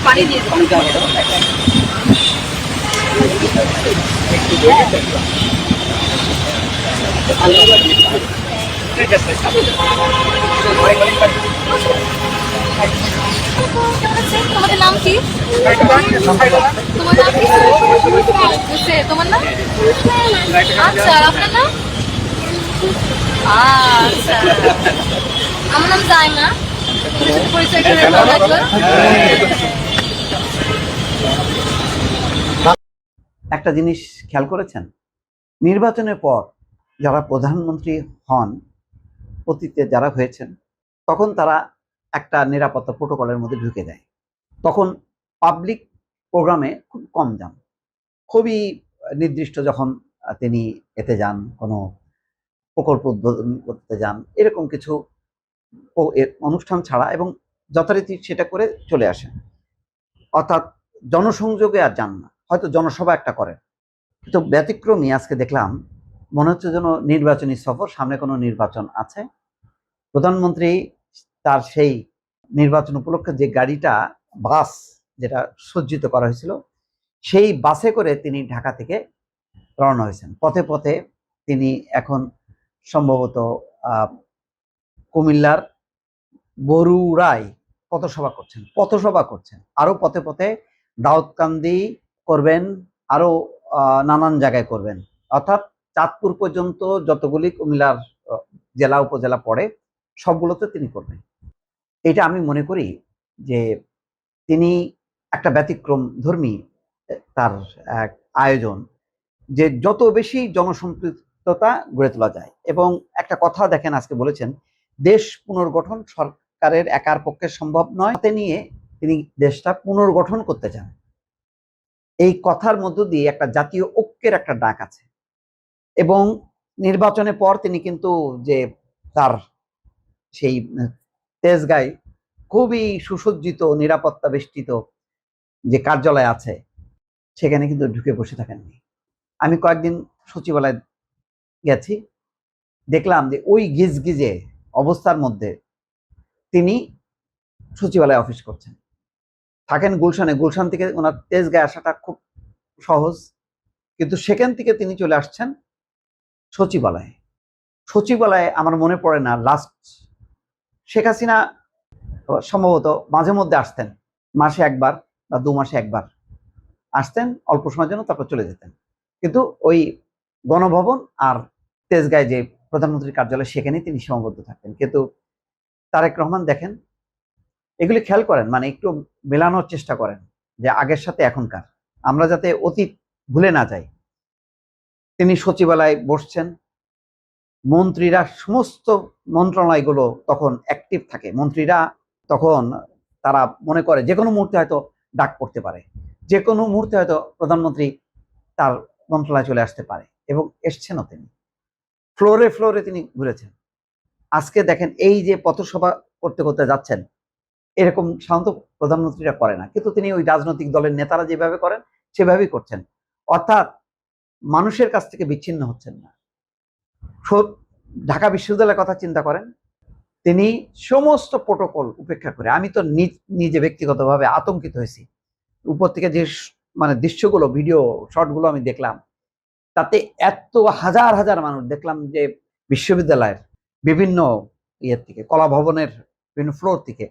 পানি দিয়ে তোমাদের নাম কি? তোমার নাম কি? তোমার নাম? আচ্ছা, আপনার নাম? আচ্ছা, আমার নাম জাইমা। পরিচয় করে লাগলো। একটা জিনিস খেয়াল করেছেন, নির্বাচনের পর যারা প্রধানমন্ত্রী হন, অতীতে যারা হয়েছেন, তখন তারা একটা নিরাপত্তা প্রোটোকলের মধ্যে ঢুকে যায়। তখন পাবলিক প্রোগ্রামে খুব কম যান, খুবই নির্দিষ্ট যখন তিনি এতে যান, কোনো প্রকল্প উদ্বোধন করতে যান, এরকম কিছু অনুষ্ঠান ছাড়া, এবং যথারীতি সেটা করে চলে আসেন। অর্থাৎ জনসংযোগে আর যান না, হয়তো জনসভা একটা করেন। কিন্তু ব্যতিক্রমী আজকে দেখলাম, মনে হচ্ছে যেন নির্বাচনী সফর, সামনে কোনো নির্বাচন আছে। প্রধানমন্ত্রী তার সেই নির্বাচন উপলক্ষে যে গাড়িটা, বাস যেটা সজ্জিত করা হয়েছিল, সেই বাসে করে তিনি ঢাকা থেকে রওনা হয়েছেন। পথে পথে তিনি এখন সম্ভবত কুমিল্লার বরুড়ায় পথসভা করছেন, আরো পথে পথে দাউদকান্দি করবেন, আরো নানান জায়গায় করবেন। অর্থাৎ চাঁদপুর পর্যন্ত যতগুলি কুমিল্লার জেলা উপজেলা পড়ে সবগুলোতে তিনি করবেন। এটা আমি মনে করি যে তিনি একটা ব্যতিক্রম ধর্মী তার আয়োজন, যে যত বেশি জনসম্পৃক্ততা গড়ে তোলা যায়। এবং একটা কথা দেখেন, আজকে বলেছেন দেশ পুনর্গঠন সরকারের একার পক্ষে সম্ভব নয়, হাতে নিয়ে তিনি দেশটা পুনর্গঠন করতে চান। এই কথার মধ্য দিয়ে একটা জাতীয় ঐক্যের একটা ডাক আছে। এবং নির্বাচনের পর তিনি কিন্তু যে তার সেই তেজগাঁয় খুবই সুসজ্জিত নিরাপত্তা বেষ্টিত যে কার্যালয় আছে, সেখানে কিন্তু ঢুকে বসে থাকেননি। আমি কয়েকদিন সচিবালয় গেছি, দেখলাম যে ওই গিজগিজে অবস্থার মধ্যে তিনি সচিবালয়ে অফিস করছেন। থাকেন গুলশানে, গুলশান থেকে ওনার তেজগাঁয়ে আসাটা খুব সহজ, কিন্তু সেখান থেকে তিনি চলে আসছেন সচিবালয়ে। সচিবালয়ে আমার মনে পড়ে না, লাস্ট শেখ হাসিনা সম্ভবত মাঝে মধ্যে আসতেন, মাসে একবার বা 2 মাসে একবার আসতেন অল্প সময়ের জন্য, তারপর চলে যেতেন। কিন্তু ওই গণভবন আর তেজগাঁয় যে প্রধানমন্ত্রীর কার্যালয়, সেখানেই তিনি সীমাবদ্ধ থাকতেন। কিন্তু তারেক রহমান দেখেন, এগুলি খেয়াল করেন, মানে একটু মেলানোর চেষ্টা করেন যে আগের সাথে এখনকার, আমরা যাতে অতীত ভুলে না যাই। তিনি সচিবালয়ে বসছেন, মন্ত্রীরা, সমস্ত মন্ত্রণালয়গুলো তখন অ্যাক্টিভ থাকে। মন্ত্রীরা তখন তারা মনে করে যে কোনো মুহূর্তে হয়তো ডাক পড়তে পারে, যে কোনো মুহূর্তে হয়তো প্রধানমন্ত্রী তার মন্ত্রণালয়ে চলে আসতে পারে, এবং এসছেনও। তিনি ফ্লোরে ফ্লোরে তিনি ঘুরেছেন। আজকে দেখেন, এই যে পথসভা করতে করতে যাচ্ছেন, এরকম সাধারণত প্রধানমন্ত্রীরা করে না, কিন্তু তিনি ওই রাজনৈতিক দলের নেতারা যেভাবে করেন সেভাবেই করছেন। অর্থাৎ মানুষের কাছ থেকে বিচ্ছিন্ন হচ্ছেন না। ঢাকা বিশ্ববিদ্যালয়ের কথা চিন্তা করেন, তিনি সমস্ত প্রোটোকল উপেক্ষা করে, আমি তো নিজে ব্যক্তিগতভাবে আতঙ্কিত হয়েছি। উপর থেকে যে মানে দৃশ্যগুলো, ভিডিও শর্টগুলো আমি দেখলাম, তাতে এত হাজার হাজার মানুষ দেখলাম যে বিশ্ববিদ্যালয়ের বিভিন্ন ইয়ের থেকে, কলা ভবনের বিভিন্ন ফ্লোর থেকে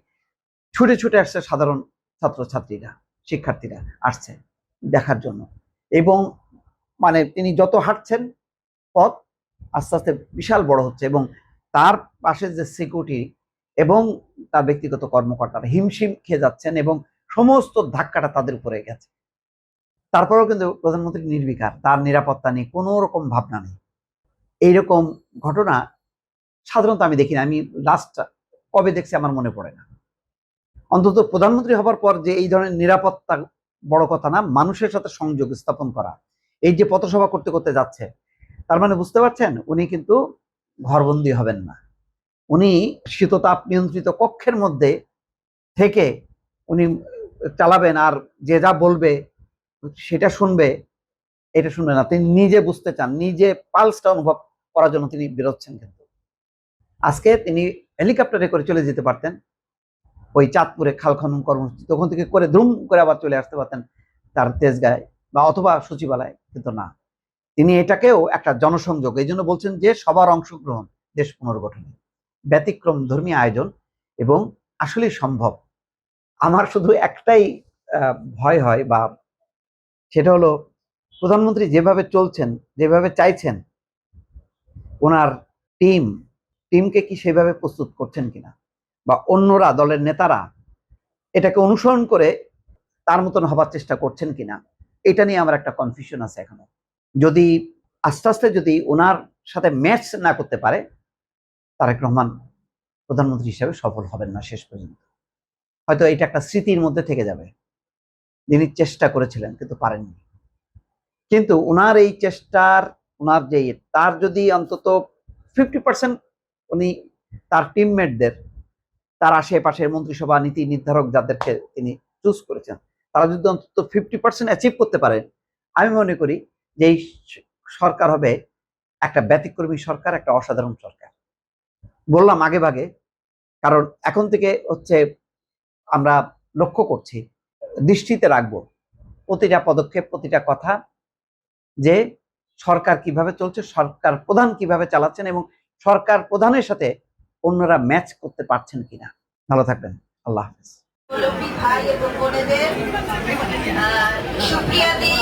ছুটে ছুটে আসছে সাধারণ ছাত্রছাত্রীরা, শিক্ষার্থীরা আসছে দেখার জন্য। এবং মানে তিনি যত হাঁটছেন, পথ আস্তে আস্তে বিশাল বড় হচ্ছে, এবং তার পাশে যে সিকিউরিটি এবং তার ব্যক্তিগত কর্মকর্তারা হিমশিম খেয়ে যাচ্ছেন, এবং সমস্ত ধাক্কাটা তাদের উপরে গেছে। তারপরেও কিন্তু প্রধানমন্ত্রী নির্বিকার, তার নিরাপত্তা নেই, কোনো রকম ভাবনা নেই। এইরকম ঘটনা সাধারণত আমি দেখি না। আমি লাস্ট কবে দেখছি আমার মনে পড়ে না। অন্তত প্রধানমন্ত্রী হবার পর যে এই ধরনের নিরাপত্তা বড় কথা না, মানুষের সাথে সংযোগ স্থাপন করা, এই যে পথসভা করতে করতে যাচ্ছে, তার মানে বুঝতে পারছেন উনি কিন্তু ঘরবন্দি হবেন না। উনি শীততাপ নিয়ন্ত্রিত কক্ষের মধ্যে থেকে উনি চালাবেন, আর যে যা বলবে সেটা শুনবে, এটা শুনবে না। তিনি নিজে বুঝতে চান, নিজে পালসটা অনুভব করার জন্য তিনি বেরোচ্ছেন। কিন্তু আজকে তিনি হেলিকপ্টারে করে চলে যেতে পারতেন ওই চাঁদপুরে খাল খনন কর্মসূচি, তখন থেকে করে দ্রুম করে আবার চলে আসতে পারতেন তার তেজগাঁয় বা অথবা সচিবালয়, কিন্তু না, তিনি এটাকেও একটা জনসংযোগ, এই জন্য বলছেন যে সবার অংশগ্রহণ দেশ পুনর্গঠনে, ব্যতিক্রম ধর্মী আয়োজন এবং আসলে সম্ভব। আমার শুধু একটাই ভয় হয়, বা সেটা হলো প্রধানমন্ত্রী যেভাবে চলছেন, যেভাবে চাইছেন, ওনার টিমকে কি সেভাবে প্রস্তুত করছেন কিনা, বা অন্যরা দলের নেতারা এটাকে অনুসরণ করে তার মতন হবার চেষ্টা করছেন কিনা, এটা নিয়ে আমার একটা কনফিউশন আছে এখনো। যদি আস্তে আস্তে যদি ওনার সাথে ম্যাচ না করতে পারে, তারেক রহমান প্রধানমন্ত্রী হিসেবে সফল হবেন না শেষ পর্যন্ত। হয়তো এটা একটা স্মৃতির মধ্যে থেকে যাবে, তিনি চেষ্টা করেছিলেন কিন্তু পারেননি। কিন্তু ওনার এই চেষ্টার, ওনার যে তার যদি অন্তত 50% উনি তার টিমমেটদের, তার আশেপাশের মন্ত্রিসভা নীতি নির্ধারক যাদেরকে তিনি চুজ করেছেন, তারা যদি অন্তত 50% অ্যাচিভ করতে পারে, আমি মনে করি যে এই সরকার হবে একটা ব্যতিক্রমী সরকার, একটা অসাধারণ সরকার। বললাম আগে ভাগে, কারণ এখন থেকে হচ্ছে আমরা লক্ষ্য করছি, দৃষ্টিতে রাখবো প্রতিটা পদক্ষেপ, প্রতিটা কথা, যে সরকার কিভাবে চলছে, সরকার প্রধান কিভাবে চালাচ্ছেন, এবং সরকার প্রধানের সাথে অন্যরা ম্যাচ করতে পারছেন কিনা। ভালো থাকবেন, আল্লাহ হাফেজ। ভাই এবং বোনেদের সুপ্রিয়া দি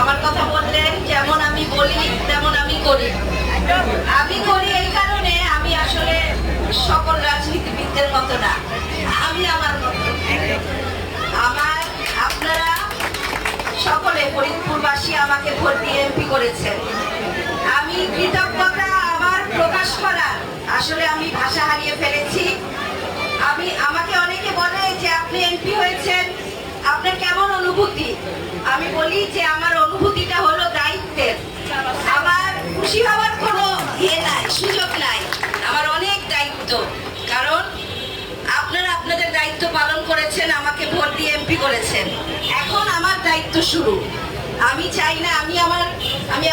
আমার কথা বললেন, যেমন আমি বলি তেমন আমি করি। আমি করি এই কারণে, আমি আসলে সকল রাজনীতিবিদদের মতো না, আমি আমার মতো। আপনারা সকলে ফরিদপুরবাসী আমাকে ভোট দিয়ে এমপি করেছেন। আমি কৃতজ্ঞতা আমার প্রকাশ করার আসলে আমি ভাষা হারিয়ে ফেলেছি। আমাকে অনেকে বলে যে আপনি এমপি হয়েছেন, আপনার কেমন অনুভূতি? আমি বলি যে আমার অনুভূতিটা হলো দায়িত্বের। আমার খুশি হওয়ার কোনো নাই, সুযোগ নাই, আমার অনেক দায়িত্ব। কারণ আপনারা আপনাদের দায়িত্ব পালন করেছেন, আমাকে ভোট দিয়ে এমপি করেছেন, এখন আমার দায়িত্ব শুরু। আমি চাই না, আমি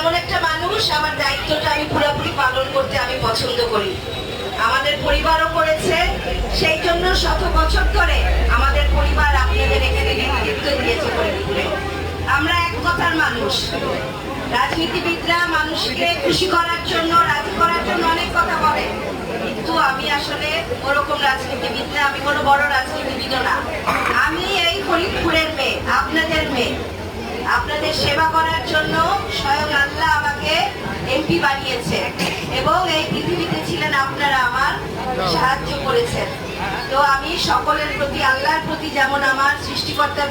এমন একটা মানুষ, আমার দায়িত্বটা আমি পুরোপুরি পালন করতে আমি পছন্দ করি। আমাদের পরিবারও করেছে, সেই জন্য শত বছর ধরে আমাদের পরিবার আপনাদের এখানে নেতৃত্ব দিয়েছে ফরিদপুরে। আমরা এক কথার মানুষ। রাজনীতিবিদরা মানুষকে খুশি করার জন্য, রাজি করার জন্য অনেক কথা বলে, কিন্তু আমি আসলে ওরকম রাজনীতিবিদ না, আমি কোনো বড় রাজনীতিবিদও না। আমি এই ফরিদপুরের মেয়ে, আপনাদের মেয়ে। আপনাদের সেবা করার জন্য স্বয়ং আল্লাহ আমাকে এমপি বানিয়েছে, এবং এই পৃথিবীতে ছিলেন আপনারা, আমার সাহায্য করেছেন। তো আমি সকলের প্রতি, আল্লাহর প্রতি যেমন আমার সৃষ্টিকর্তা